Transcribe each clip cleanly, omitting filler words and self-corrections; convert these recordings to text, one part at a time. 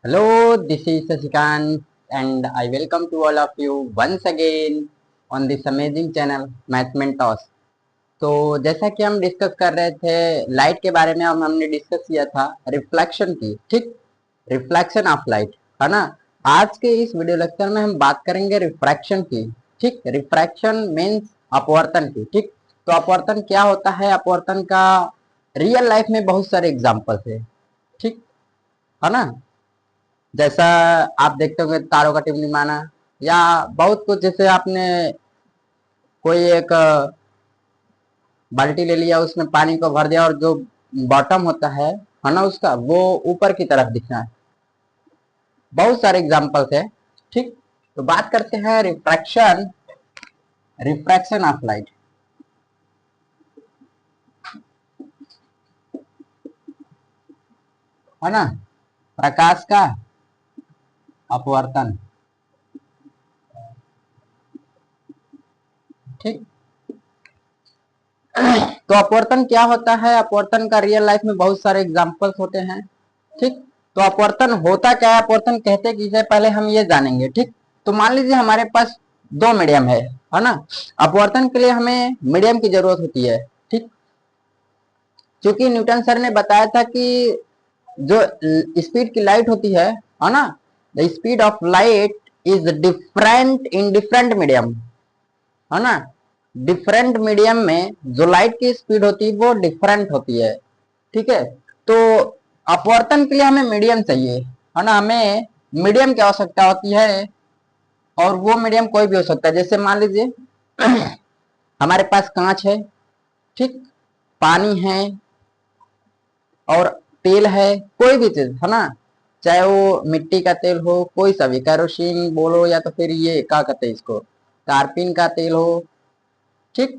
Hello, this is Sashikant and I welcome to all of you once again on this amazing channel Math Mentos। तो जैसा कि हम discuss कर रहे थे लाइट के बारे में, हमने डिस्कस किया था रिफ्लेक्शन की, ठीक, रिफ्लेक्शन ऑफ लाइट, है ना। आज के इस वीडियो लेक्चर में हम बात करेंगे रिफ्रैक्शन की, ठीक। रिफ्रैक्शन मीन्स अपवर्तन की, ठीक। तो अपवर्तन क्या होता है, अपवर्तन का रियल लाइफ में बहुत सारे एग्जाम्पल्स है, ठीक, है ना। जैसा आप देखते होंगे तारों का टिमटिमाना, या बहुत कुछ, जैसे आपने कोई एक बाल्टी ले लिया, उसमें पानी को भर दिया और जो बॉटम होता है ना, उसका वो ऊपर की तरफ दिखना है। बहुत सारे एग्जांपल्स है, ठीक। तो बात करते हैं रिफ्रैक्शन, रिफ्रैक्शन ऑफ लाइट, है ना, प्रकाश का अपवर्तन, ठीक। तो अपवर्तन क्या होता है, अपवर्तन का रियल लाइफ में बहुत सारे एग्जांपल्स होते हैं, ठीक। तो अपवर्तन होता क्या है, अपवर्तन कहते किसे, पहले हम ये जानेंगे, ठीक। तो मान लीजिए हमारे पास दो मीडियम है ना। अपवर्तन के लिए हमें मीडियम की जरूरत होती है, ठीक। क्योंकि न्यूटन सर ने बताया था कि जो स्पीड की लाइट होती है ना, the speed of light is different in different medium, है ना। डिफरेंट मीडियम में जो लाइट की स्पीड होती है वो डिफरेंट होती है, ठीक है। तो अपवर्तन के लिए हमें मीडियम चाहिए, है ना, हमें मीडियम की आवश्यकता होती है। और वो मीडियम कोई भी हो सकता है, जैसे मान लीजिए हमारे पास कांच है, ठीक, पानी है और तेल है, कोई भी चीज, है ना, चाहे वो मिट्टी का तेल हो, कोई सा भी, कैरोसिन बोलो या तो फिर ये क्या कहते हैं इसको, कार्पिन का तेल हो, ठीक।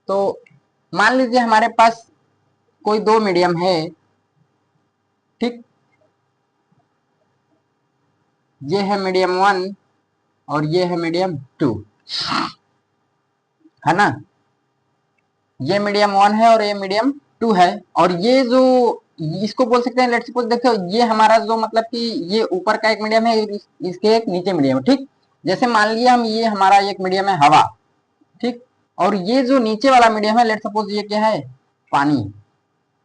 तो मान लीजिए हमारे पास कोई दो मीडियम है, ठीक। ये है मीडियम वन और ये है मीडियम टू, है ना। ये मीडियम वन है और ये मीडियम टू है। और ये जो, इसको बोल सकते हैं, लेट्स सपोज देखो, ये हमारा जो मतलब कि ये ऊपर का एक मीडियम है, इसके एक नीचे मीडियम है, ठीक। जैसे मान लिया हम, ये हमारा एक मीडियम है हवा, ठीक। और ये जो नीचे वाला मीडियम है, लेट्स सपोज ये क्या है, पानी,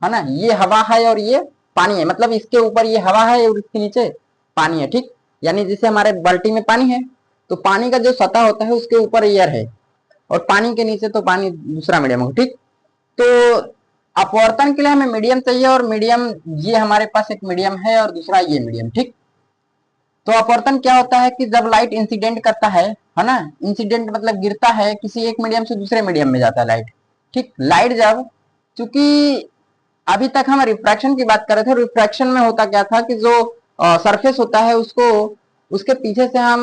है ना। ये हवा है और ये पानी है, मतलब इसके ऊपर ये हवा है और इसके नीचे पानी है, ठीक। यानी जैसे हमारे बाल्टी में पानी है, तो पानी का जो सतह होता है उसके ऊपर एयर है और पानी के नीचे तो पानी दूसरा मीडियम हो, ठीक। तो अपवर्तन के लिए हमें मीडियम चाहिए, और मीडियम, ये हमारे पास एक मीडियम है और दूसरा ये मीडियम, ठीक। तो अपवर्तन क्या होता है कि जब लाइट इंसिडेंट करता है ना, इंसिडेंट मतलब गिरता है, किसी एक मीडियम से दूसरे मीडियम में जाता है लाइट, ठीक। लाइट जब, चूंकि अभी तक हम रिफ्रैक्शन की बात कर रहे थे, रिफ्रैक्शन में होता क्या था कि जो सरफेस होता है उसको, उसके पीछे से हम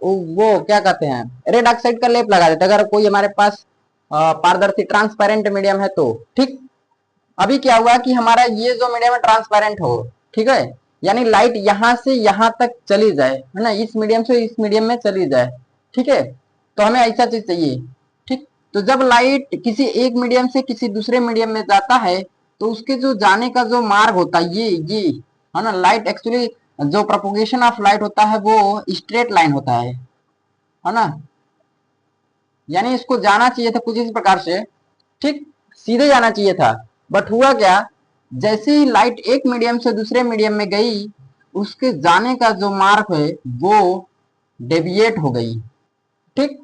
वो क्या कहते हैं, रेड ऑक्साइड का लेप लगा देते हैं, अगर कोई हमारे पास पारदर्शी ट्रांसपेरेंट मीडियम है तो, ठीक। अभी क्या हुआ कि हमारा ये जो मीडियम है ट्रांसपेरेंट हो, ठीक है, यानी लाइट यहां से यहां तक चली जाए, है ना, इस मीडियम से इस मीडियम में चली जाए, ठीक है। तो हमें ऐसा चीज चाहिए, ठीक। तो जब लाइट किसी एक मीडियम से किसी दूसरे मीडियम में जाता है, तो उसके जो जाने का जो मार्ग होता है, ये है ना, लाइट एक्चुअली जो प्रोपोगेशन ऑफ लाइट होता है वो स्ट्रेट लाइन होता है ना। यानी इसको जाना चाहिए था कुछ इस प्रकार से, ठीक, सीधे जाना चाहिए था। बट हुआ क्या, जैसे ही लाइट एक मीडियम से दूसरे मीडियम में गई, उसके जाने का जो मार्ग है वो डेविएट हो गई, ठीक।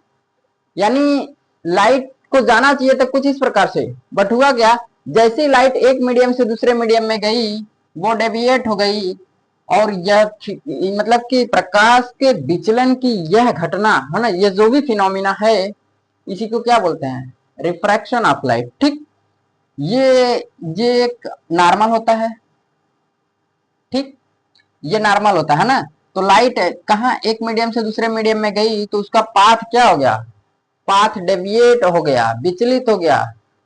यानी लाइट को जाना चाहिए था कुछ इस प्रकार से, बट हुआ क्या, जैसे लाइट एक मीडियम से दूसरे मीडियम में गई, वो डेविएट हो गई। और यह मतलब कि प्रकाश के विचलन की यह घटना, है ना, ये जो भी फिनोमिना है, इसी को क्या बोलते हैं, रिफ्रैक्शन ऑफ लाइट, ठीक। ये ये एक नॉर्मल होता है, ठीक, ये नॉर्मल होता है ना। तो लाइट कहाँ एक मीडियम से दूसरे मीडियम में गई, तो उसका पाथ क्या हो गया, पाथ डेविएट हो गया, विचलित हो गया।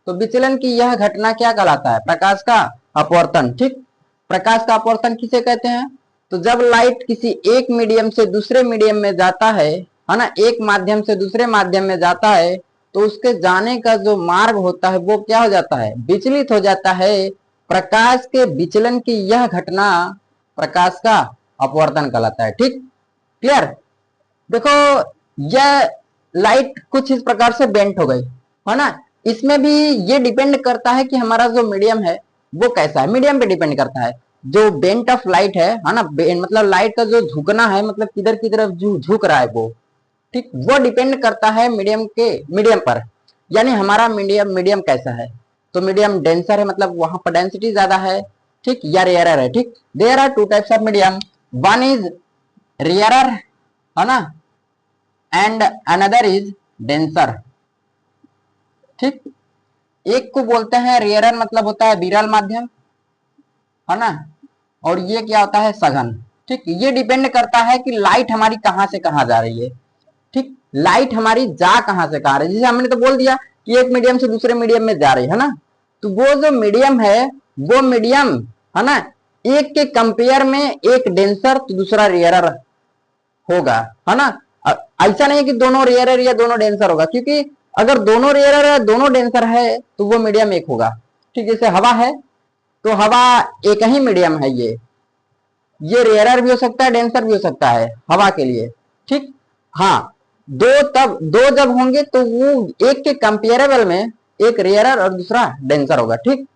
तो विचलन की यह घटना क्या कहलाता है, प्रकाश का अपवर्तन, ठीक। प्रकाश का अपवर्तन किसे कहते हैं, तो जब लाइट किसी एक मीडियम से दूसरे मीडियम में जाता है ना, एक माध्यम से दूसरे माध्यम में जाता है, तो उसके जाने का जो मार्ग होता है वो क्या हो जाता है, विचलित हो जाता है। प्रकाश के विचलन की यह घटना प्रकाश का अपवर्तन कहलाता है। ठीक, क्लियर। देखो यह लाइट कुछ इस प्रकार से बेंट हो गई है ना, इसमें भी ये डिपेंड करता है कि हमारा जो मीडियम है वो कैसा है, मीडियम पे डिपेंड करता है। जो बेंट ऑफ लाइट है ना, मतलब लाइट का जो झुकना है, मतलब किधर की तरफ झुक रहा है वो, ठीक, वो डिपेंड करता है मीडियम पर। यानी हमारा मीडियम कैसा है, तो मीडियम डेंसर है, मतलब वहां पर डेंसिटी ज्यादा है, ठीक, या रेयरर है। ठीक, there are two types of medium, one is rarer है ना, एंड अनदर इज डेंसर। ठीक, एक को बोलते हैं रेयरर, मतलब होता है विरल माध्यम है ना, और ये क्या होता है सघन। ठीक, ये डिपेंड करता है कि लाइट हमारी कहां से कहां जा रही है। ठीक, लाइट हमारी जा कहां से कहां रही है, जैसे हमने तो बोल दिया कि एक मीडियम से दूसरे मीडियम में जा रही है ना, तो वो जो मीडियम है वो मीडियम है ना, एक के कंपेयर में एक डेंसर तो दूसरा रेयरर होगा है ना। ऐसा नहीं है कि दोनों रेयरर या दोनों डेंसर होगा, क्योंकि अगर दोनों रेयरर या दोनों डेंसर है तो वो मीडियम एक होगा। ठीक, जैसे हवा है तो हवा एक ही मीडियम है, ये रेयरर भी हो सकता है डेंसर भी हो सकता है हवा के लिए। ठीक, हाँ, दो जब होंगे तो वो एक के कंपेरेबल में एक रेयरर और दूसरा डेंसर होगा। ठीक,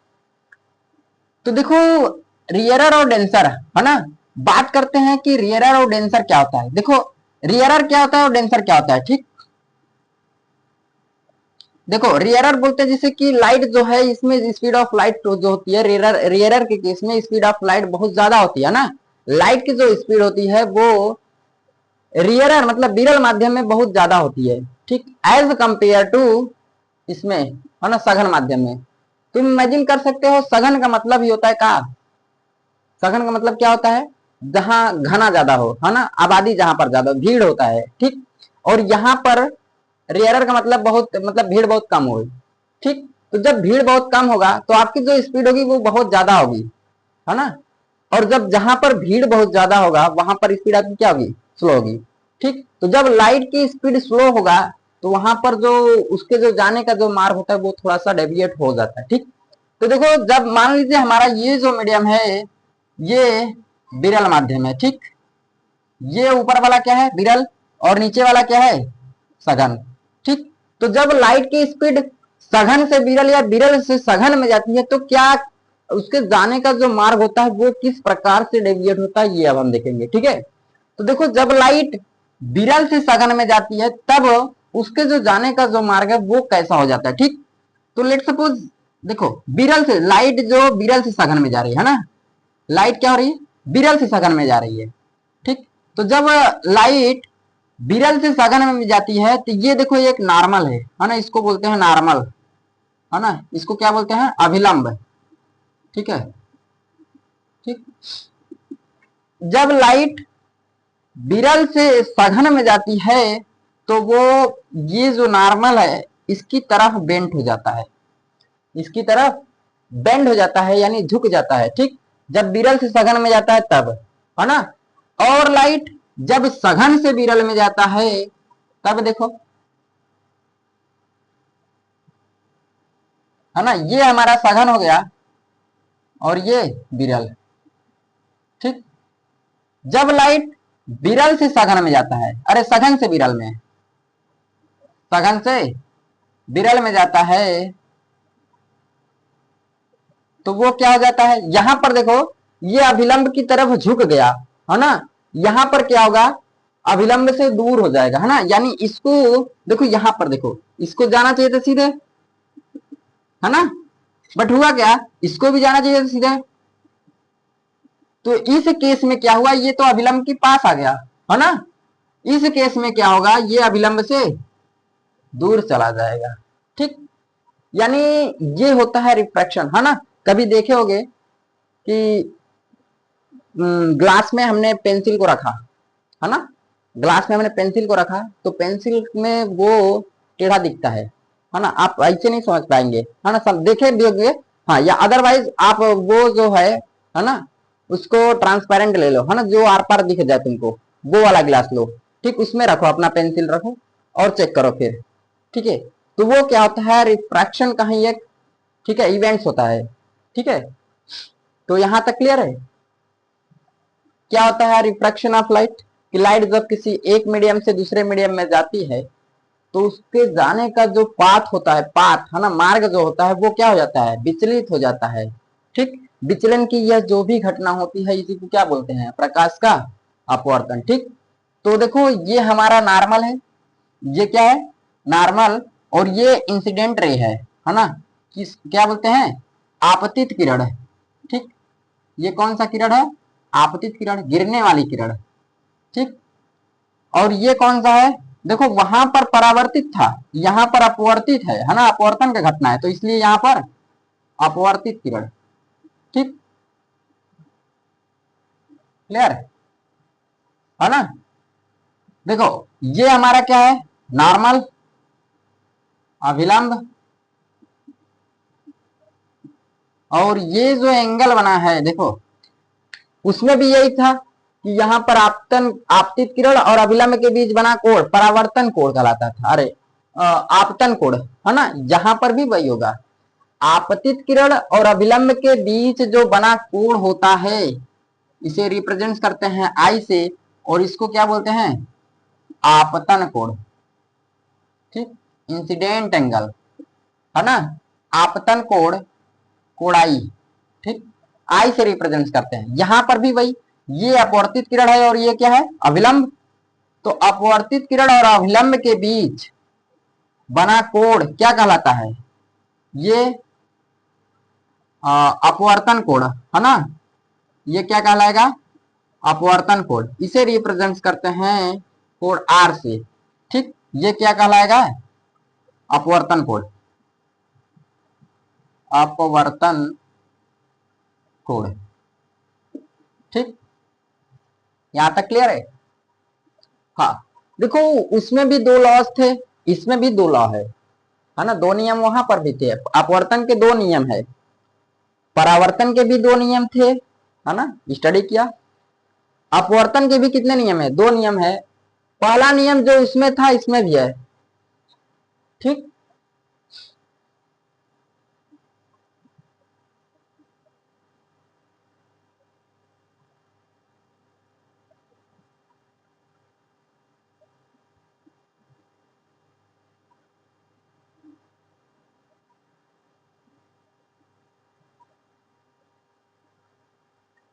तो देखो रेयरर और डेंसर है ना, बात करते हैं कि रेयरर और डेंसर क्या होता है। देखो रेयरर क्या होता है और डेंसर क्या होता है। ठीक, देखो रेयरर बोलते हैं जैसे कि लाइट जो है इसमें स्पीड ऑफ लाइट जो होती है, रेयरर के केस में स्पीड ऑफ लाइट बहुत ज्यादा होती है ना, लाइट की जो स्पीड होती है वो रेयरर मतलब विरल माध्यम में बहुत ज्यादा होती है। ठीक, एज कंपेयर टू इसमें है ना सघन माध्यम में। तुम इमेजिन कर सकते हो सघन का मतलब ही होता है का, सघन का मतलब क्या होता है, जहां घना ज्यादा हो है ना, आबादी जहां पर ज्यादा भीड़ होता है। ठीक, और यहाँ पर रेयरर का मतलब भीड़ बहुत कम होगी। ठीक, तो जब भीड़ बहुत कम होगा तो आपकी जो स्पीड होगी वो बहुत ज्यादा होगी है ना, और जब जहां पर भीड़ बहुत ज्यादा होगा वहां पर स्पीड आपकी क्या होगी, स्लो होगी। ठीक, तो जब लाइट की स्पीड स्लो होगा तो वहां पर जो उसके जो जाने का जो मार्ग होता है वो थोड़ा सा डेविएट हो जाता है। ठीक, तो देखो जब मान लीजिए हमारा ये जो मीडियम है ये विरल माध्यम है। ठीक, ये ऊपर वाला क्या है विरल और नीचे वाला क्या है सघन। ठीक, तो जब लाइट की स्पीड सघन से विरल या विरल से सघन में जाती है तो क्या उसके जाने का जो मार्ग होता है वो किस प्रकार से डेविएट होता है ये अब हम देखेंगे। ठीक है, तो देखो जब लाइट विरल से सघन में जाती है तब उसके जो जाने का जो मार्ग है वो कैसा हो जाता है। ठीक, तो लेट सपोज देखो विरल से लाइट जो विरल से सघन में जा रही है ना, लाइट क्या हो रही है विरल से सघन में जा रही है। ठीक, तो जब लाइट विरल से सघन में जाती है तो ये देखो एक नॉर्मल है ना, इसको बोलते हैं नॉर्मल है ना, इसको क्या बोलते हैं अभिलंब। ठीक है, ठीक, जब लाइट विरल से सघन में जाती है तो वो ये जो नॉर्मल है इसकी तरफ बेंट हो जाता है, इसकी तरफ बेंड हो जाता है यानी झुक जाता है। ठीक, जब विरल से सघन में जाता है तब है ना, और लाइट जब सघन से विरल में जाता है तब देखो है ना, ये हमारा सघन हो गया और ये विरल। ठीक, जब लाइट विरल से सघन में जाता है, अरे सघन से विरल में, सघन से विरल में जाता है तो वो क्या हो जाता है, यहां पर देखो ये अभिलंब की तरफ झुक गया है ना, यहां पर क्या होगा अभिलंब से दूर हो जाएगा है ना, यानी इसको देखो यहां पर देखो इसको जाना चाहिए था सीधे है ना, बट हुआ क्या इसको भी जाना चाहिए था सीधे, तो इस केस में क्या हुआ ये तो अभिलंब के पास आ गया है ना, इस केस में क्या होगा ये अभिलंब से दूर चला जाएगा। ठीक, यानी ये होता है रिफ्रैक्शन है ना। कभी देखे होगे कि ग्लास में हमने पेंसिल को रखा है ना, ग्लास में हमने पेंसिल को रखा तो पेंसिल में वो टेढ़ा दिखता है ना, आप ऐसे नहीं समझ पाएंगे है ना, सब देखे भी होंगे हाँ, या अदरवाइज आप वो जो है ना उसको ट्रांसपेरेंट ले लो है ना, जो आर पार दिख जाए तुमको वो वाला ग्लास लो। ठीक, उसमें रखो अपना पेंसिल रखो और चेक करो फिर। ठीक है, तो वो क्या होता है रिफ्रैक्शन का ही एक ठीक है इवेंट्स होता है। ठीक है, तो यहां तक क्लियर है। क्या होता है रिफ्रैक्शन ऑफ लाइट, कि लाइट जब किसी एक मीडियम से दूसरे मीडियम में जाती है तो उसके जाने का जो पाथ होता है, पाथ है ना, मार्ग जो होता है वो क्या हो जाता है, विचलित हो जाता है। ठीक, विचलन की यह जो भी घटना होती है इसी को क्या बोलते हैं, प्रकाश का अपवर्तन। ठीक, तो देखो ये हमारा नॉर्मल है, ये क्या है नॉर्मल, और ये इंसिडेंट रे है ना, किस क्या बोलते हैं, आपतित किरण। ठीक, ये कौन सा किरण है, आपतित किरण, गिरने वाली किरण। ठीक, और ये कौन सा है, देखो वहां पर परावर्तित था, यहाँ पर अपवर्तित है ना, अपवर्तन का घटना है, तो इसलिए यहाँ पर अपवर्तित किरण। ठीक, क्लियर है ना। देखो ये हमारा क्या है, नॉर्मल, अभिलंब, और ये जो एंगल बना है देखो उसमें भी यही था कि यहाँ पर आपतन, आपतित किरण और अभिलंब के बीच बना कोण परावर्तन कोण कहलाता था, अरे आपतन कोण है ना, जहां पर भी वही होगा। आपतित किरण और अभिलंब के बीच जो बना कोण होता है इसे रिप्रेजेंट करते हैं आई से, और इसको क्या बोलते हैं, आपतन कोण। ठीक, इंसिडेंट एंगल है ना, आपतन कोण, कोणाई। ठीक, आई से रिप्रेजेंट करते हैं, यहां पर भी वही, ये अपवर्तित किरण है और ये क्या है, अभिलंब। तो अपवर्तित किरण और अभिलंब के बीच बना कोण क्या कहलाता है, ये अपवर्तन कोण है ना, ये क्या कहलाएगा, अपवर्तन कोण। इसे रिप्रेजेंट करते हैं कोण आर से। ठीक, ये क्या कहलाएगा, अपवर्तन कोण, अपवर्तन कोण। ठीक, यहां तक क्लियर है। हाँ, देखो उसमें भी दो लॉस थे, इसमें भी दो लॉ है ना, दो नियम वहां पर भी थे, अपवर्तन के दो नियम है, परावर्तन के भी दो नियम थे, है ना, स्टडी किया। अपवर्तन के भी कितने नियम है, दो नियम है, पहला नियम जो इसमें था इसमें भी है। ठीक,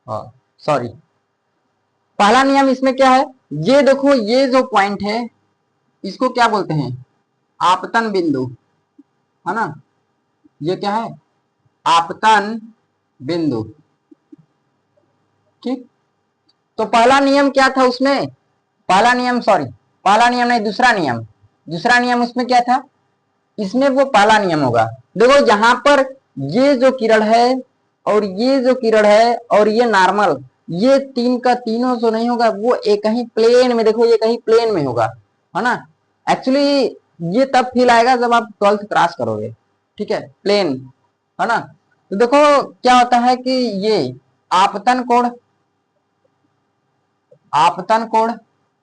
हाँ सॉरी, पहला नियम इसमें क्या है, ये देखो ये जो पॉइंट है इसको क्या बोलते हैं, आपतन बिंदु, है ना, ये क्या है, आपतन बिंदु। ठीक, तो पहला नियम क्या था उसमें, पहला नियम सॉरी, पहला नियम नहीं, दूसरा नियम, दूसरा नियम उसमें क्या था, इसमें वो पहला नियम होगा। देखो यहाँ पर ये जो किरण है और ये जो किरण है और ये नॉर्मल, ये तीन का तीनों जो नहीं होगा वो एक ही प्लेन में, देखो ये कहीं प्लेन में होगा, है ना। एक्चुअली ये तब फील आएगा जब आप 12th क्रॉस करोगे। ठीक है, प्लेन, है ना। तो देखो क्या होता है कि ये आपतन कोण, आपतन कोण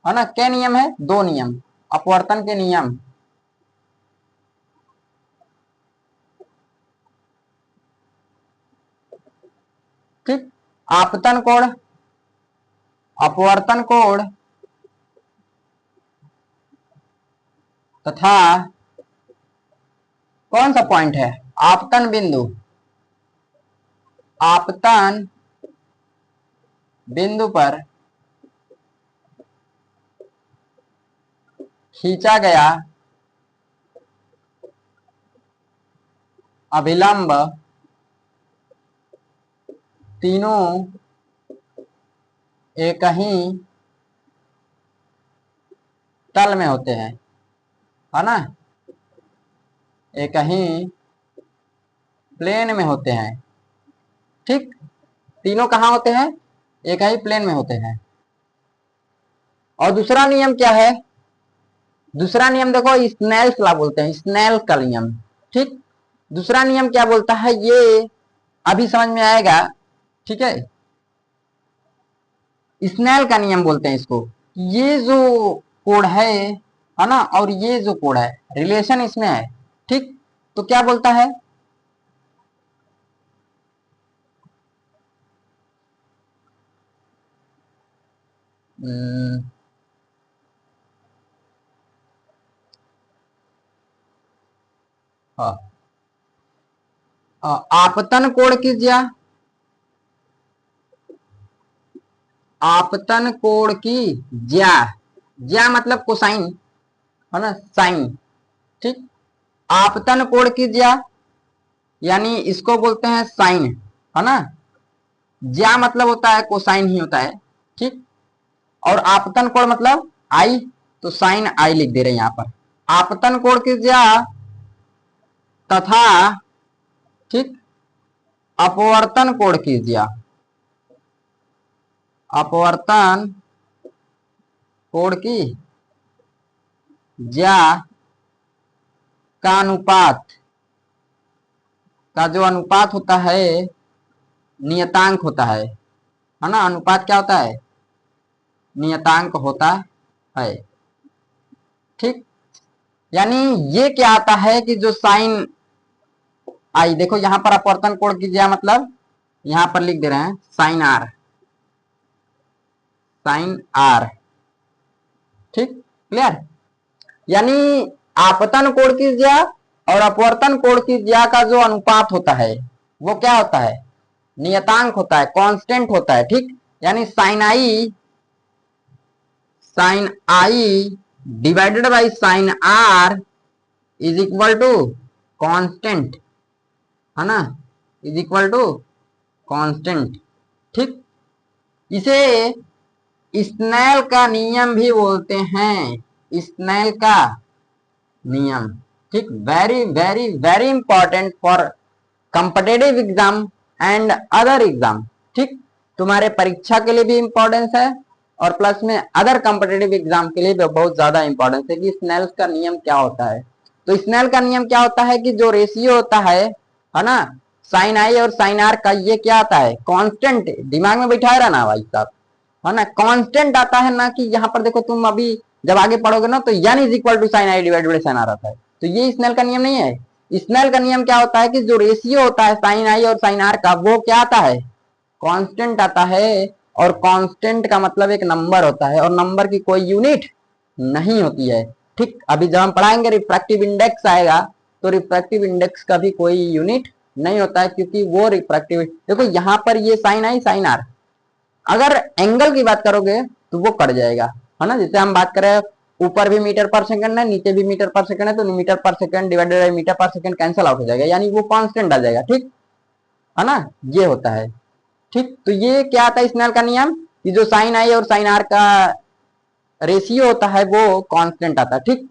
है ना, क्या नियम है, दो नियम, अपवर्तन के नियम। ठीक, आपतन कोण, अपवर्तन कोण तथा कौन सा पॉइंट है, आपतन बिंदु, आपतन बिंदु पर खींचा गया अभिलंब तीनों एक ही तल में होते हैं, है ना, एक ही प्लेन में होते हैं। ठीक, तीनों कहाँ होते हैं, एक ही प्लेन में होते हैं। और दूसरा नियम क्या है, दूसरा नियम देखो स्नेल्स लॉ बोलते हैं, स्नेल का नियम। ठीक, दूसरा नियम क्या बोलता है, ये अभी समझ में आएगा। ठीक है, स्नेल का नियम बोलते हैं इसको। ये जो कोड है ना, और ये जो कोड है रिलेशन इसमें है। ठीक, तो क्या बोलता है, हाँ, आपतन कोण की आपतन कोण की ज्या ज्या मतलब कोसाइन है ना, साइन। ठीक, आपतन कोण की ज्या यानी इसको बोलते हैं साइन, है ना। ज्या मतलब होता है कोसाइन ही होता है। ठीक, और आपतन कोण मतलब आई, तो साइन आई लिख दे रहे हैं यहां पर। आपतन कोण की ज्या तथा, ठीक, अपवर्तन कोण की ज्या, अपवर्तन कोण की ज्या का अनुपात, का जो अनुपात होता है नियतांक होता है ना। अनुपात क्या होता है, नियतांक होता है। ठीक, यानी ये क्या आता है कि जो साइन आई, देखो यहां पर अपवर्तन कोण की ज्या मतलब यहां पर लिख दे रहे हैं साइन आर, साइन आर। ठीक, क्लियर। यानी आपतन कोण की ज्या और अपवर्तन कोण की ज्या का जो अनुपात होता है वो क्या होता है, नियतांक होता है, कांस्टेंट होता है। ठीक, यानी sine i divided by sine r is equal to constant, है ना, इज इक्वल टू कांस्टेंट। ठीक, इसे स्नेल का नियम भी बोलते हैं, स्नेल का नियम। ठीक, very very very important for competitive exam and other exam. ठीक, तुम्हारे परीक्षा के लिए भी इंपॉर्टेंस है और प्लस में अदर कंपिटेटिव एग्जाम के लिए भी बहुत ज्यादा इंपॉर्टेंस है कि स्नेल का नियम क्या होता है। तो स्नेल का नियम क्या होता है कि जो रेशियो होता है ना, साइन आई और साइन आर का, ये क्या आता है, कांस्टेंट। दिमाग में बैठाए रहना भाई साहब, है ना, कांस्टेंट आता है ना। कि यहाँ पर देखो तुम अभी जब आगे पढ़ोगे ना तो n is equal to sine i divided by sine r आता है। तो ये स्नेल का नियम नहीं है। स्नेल का नियम क्या होता है कि जो रेशियो होता है साइन आई और साइन आर का वो क्या आता है, कांस्टेंट आता है। और कांस्टेंट का मतलब एक नंबर होता है और नंबर की कोई यूनिट नहीं होती है। ठीक, अभी जब हम पढ़ाएंगे रिफ्रैक्टिव इंडेक्स आएगा तो रिफ्रैक्टिव इंडेक्स का भी कोई यूनिट नहीं होता है, क्योंकि वो रिफ्रैक्टिव, देखो यहाँ पर ये साइन आई साइन आर, अगर एंगल की बात करोगे तो वो कट जाएगा, है ना। जैसे हम बात करें ऊपर भी मीटर पर सेकंड है नीचे भी मीटर पर सेकंड है, तो मीटर पर सेकंड डिवाइडेड बाई मीटर पर सेकंड कैंसिल आउट हो जाएगा, यानी वो कांस्टेंट आ जाएगा। ठीक, है ना, ये होता है। ठीक, तो ये क्या आता है स्नेल का नियम कि जो साइन आई और साइन आर का रेशियो होता है वो कांस्टेंट आता है। ठीक,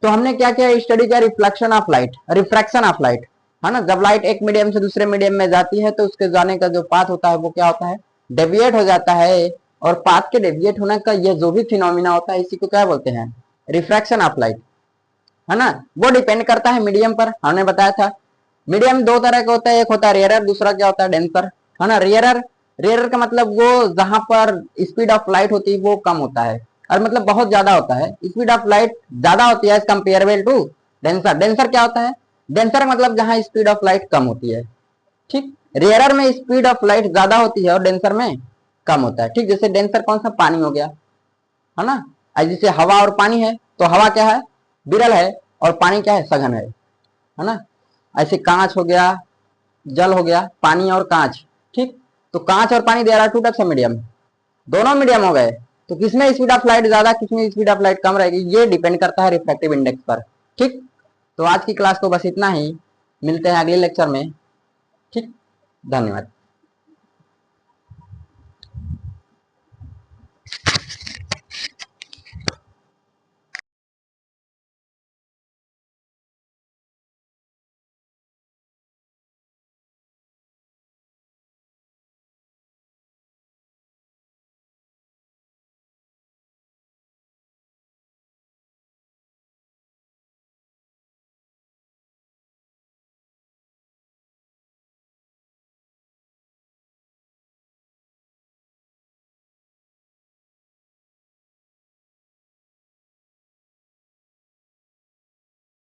तो हमने क्या किया, स्टडी किया reflection of light, refraction of light, है ना। जब लाइट एक मीडियम से दूसरे मीडियम में जाती है तो उसके जाने का जो पाथ होता है वो क्या होता है, डेविएट हो जाता है। और पाथ के डेविएट होने का ये जो भी फिनोमिना होता है इसी को क्या बोलते हैं, रिफ्रैक्शन ऑफ लाइट, है ना। वो डिपेंड करता है मीडियम पर, हमने बताया था। मीडियम दो तरह का होता है, एक होता है रेयरर, दूसरा क्या होता है, डेंसर, है ना। रेयरर, रेयरर का मतलब वो जहां पर स्पीड ऑफ लाइट होती है वो कम होता है, और मतलब बहुत ज्यादा होता है, स्पीड ऑफ लाइट ज्यादा होती है as comparable to denser. Denser क्या होता है, डेंसर मतलब जहां स्पीड ऑफ लाइट कम होती है। ठीक, रेयरर में स्पीड ऑफ लाइट ज्यादा होती है और डेंसर में कम होता है। ठीक, जैसे डेंसर कौन सा, पानी हो गया, है ना। जैसे हवा और पानी है तो हवा क्या है, विरल है, और पानी क्या है, सघन है ना। ऐसे कांच हो गया, जल हो गया, पानी और कांच। ठीक, तो कांच और पानी दे रहा टू टाइप्स ऑफ मीडियम, दोनों मीडियम हो गए, तो किसमें स्पीड ऑफ लाइट ज्यादा, किसमें स्पीड ऑफ लाइट कम रहेगी, ये डिपेंड करता है रिफ्रैक्टिव इंडेक्स पर। ठीक, तो आज की क्लास को बस इतना ही, मिलते हैं अगले लेक्चर में। ठीक, धन्यवाद।